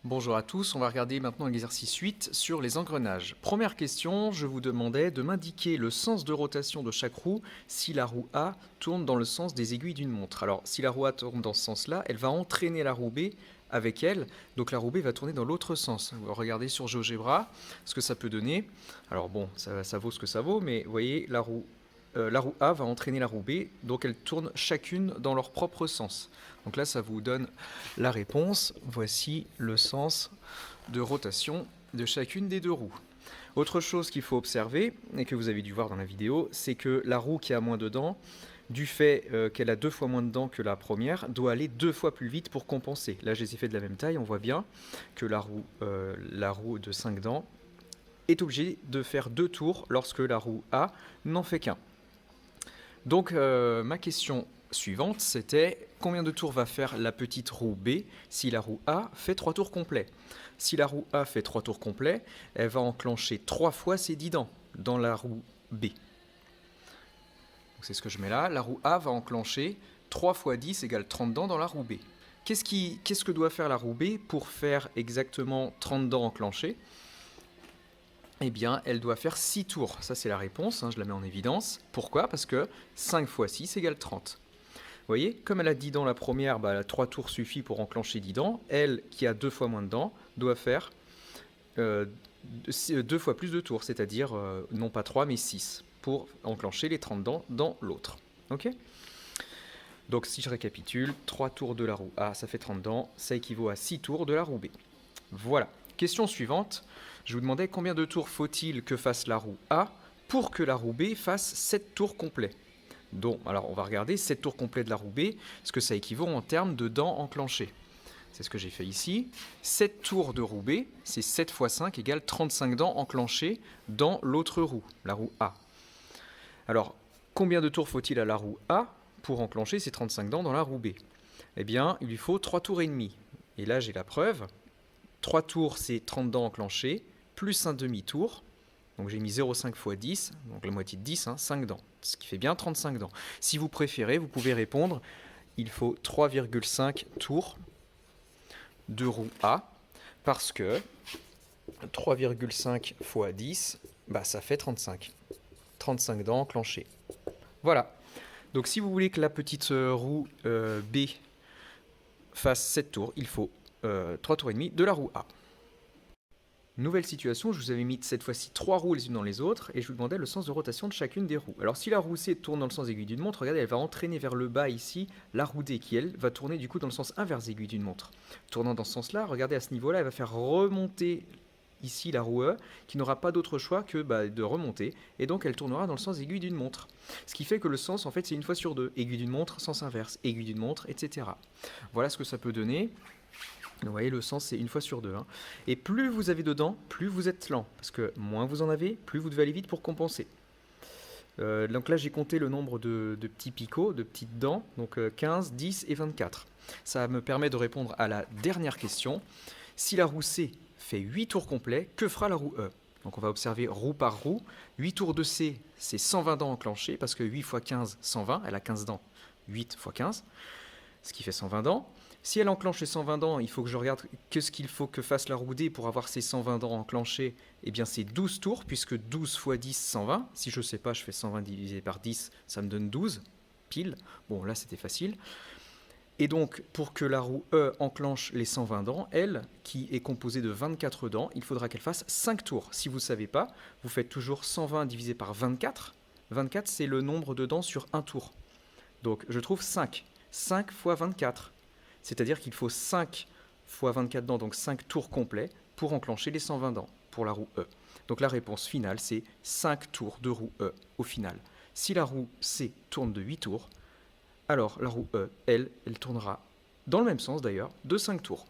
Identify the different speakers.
Speaker 1: Bonjour à tous, on va regarder maintenant l'exercice 8 sur les engrenages. Première question, je vous demandais de m'indiquer le sens de rotation de chaque roue si la roue A tourne dans le sens des aiguilles d'une montre. Alors si la roue A tourne dans ce sens-là, elle va entraîner la roue B avec elle, donc la roue B va tourner dans l'autre sens. Regardez sur GeoGebra ce que ça peut donner. Alors bon, ça vaut ce que ça vaut, mais vous voyez, la roue A va entraîner la roue B, donc elles tournent chacune dans leur propre sens. Donc là, ça vous donne la réponse. Voici le sens de rotation de chacune des deux roues. Autre chose qu'il faut observer, et que vous avez dû voir dans la vidéo, c'est que la roue qui a moins de dents, du fait qu'elle a 2 fois moins de dents que la première, doit aller 2 fois plus vite pour compenser. Là, je les ai fait de la même taille, on voit bien que la roue de 5 dents est obligée de faire 2 tours lorsque la roue A n'en fait qu'un. Donc ma question suivante, c'était combien de tours va faire la petite roue B si la roue A fait 3 tours complets. Si la roue A fait 3 tours complets, elle va enclencher 3 fois ses 10 dents dans la roue B. C'est ce que je mets là. La roue A va enclencher 3 fois 10 égale 30 dents dans la roue B. Qu'est-ce que doit faire la roue B pour faire exactement 30 dents enclenchées? Eh bien, elle doit faire 6 tours. Ça, c'est la réponse, je la mets en évidence. Pourquoi? Parce que 5 fois 6 égale 30. Vous voyez, comme elle a 10 dents la première, 3 tours suffit pour enclencher 10 dents. Elle, qui a 2 fois moins de dents, doit faire 2 fois plus de tours, c'est-à-dire non pas 3 mais 6, pour enclencher les 30 dents dans l'autre. Ok? Donc si je récapitule, 3 tours de la roue A, ça fait 30 dents, ça équivaut à 6 tours de la roue B. Voilà. Question suivante, je vous demandais combien de tours faut-il que fasse la roue A pour que la roue B fasse 7 tours complets. Donc, alors on va regarder 7 tours complets de la roue B, ce que ça équivaut en termes de dents enclenchées. C'est ce que j'ai fait ici. 7 tours de roue B, c'est 7 fois 5 égale 35 dents enclenchées dans l'autre roue, la roue A. Alors, combien de tours faut-il à la roue A pour enclencher ces 35 dents dans la roue B? Eh bien, il lui faut 3 tours et demi. Et là, j'ai la preuve. 3 tours, c'est 30 dents enclenchées, plus un demi-tour. Donc j'ai mis 0,5 fois 10, donc la moitié de 10, 5 dents. Ce qui fait bien 35 dents. Si vous préférez, vous pouvez répondre, il faut 3,5 tours de roue A, parce que 3,5 fois 10, ça fait 35. 35 dents enclenchées. Voilà. Donc si vous voulez que la petite roue B fasse 7 tours, il faut 3 tours et demi de la roue A. Nouvelle situation, je vous avais mis cette fois-ci 3 roues les unes dans les autres et je vous demandais le sens de rotation de chacune des roues. Alors si la roue C tourne dans le sens aiguille d'une montre, regardez, elle va entraîner vers le bas ici la roue D qui, elle, va tourner du coup dans le sens inverse aiguille d'une montre. Tournant dans ce sens-là, regardez à ce niveau-là, elle va faire remonter ici la roue E qui n'aura pas d'autre choix que de remonter et donc elle tournera dans le sens aiguille d'une montre. Ce qui fait que le sens en fait c'est une fois sur deux, aiguille d'une montre, sens inverse, aiguille d'une montre, etc. Voilà ce que ça peut donner. Vous voyez, le sens, c'est une fois sur deux. Et plus vous avez de dents, plus vous êtes lent. Parce que moins vous en avez, plus vous devez aller vite pour compenser. Donc là, j'ai compté le nombre de petits picots, de petites dents. Donc 15, 10 et 24. Ça me permet de répondre à la dernière question. Si la roue C fait 8 tours complets, que fera la roue E? Donc on va observer roue par roue. 8 tours de C, c'est 120 dents enclenchées. Parce que 8 x 15, 120. Elle a 15 dents. 8 x 15. Ce qui fait 120 dents. Si elle enclenche les 120 dents, il faut que je regarde ce qu'il faut que fasse la roue D pour avoir ces 120 dents enclenchées. Eh bien, c'est 12 tours, puisque 12 x 10, 120. Si je ne sais pas, je fais 120 divisé par 10, ça me donne 12, pile. Bon, là, c'était facile. Et donc, pour que la roue E enclenche les 120 dents, elle, qui est composée de 24 dents, il faudra qu'elle fasse 5 tours. Si vous ne savez pas, vous faites toujours 120 divisé par 24. 24, c'est le nombre de dents sur un tour. Donc, je trouve 5. 5 fois 24. C'est-à-dire qu'il faut 5 fois 24 dents, donc 5 tours complets, pour enclencher les 120 dents pour la roue E. Donc la réponse finale, c'est 5 tours de roue E au final. Si la roue C tourne de 8 tours, alors la roue E, elle tournera, dans le même sens d'ailleurs, de 5 tours.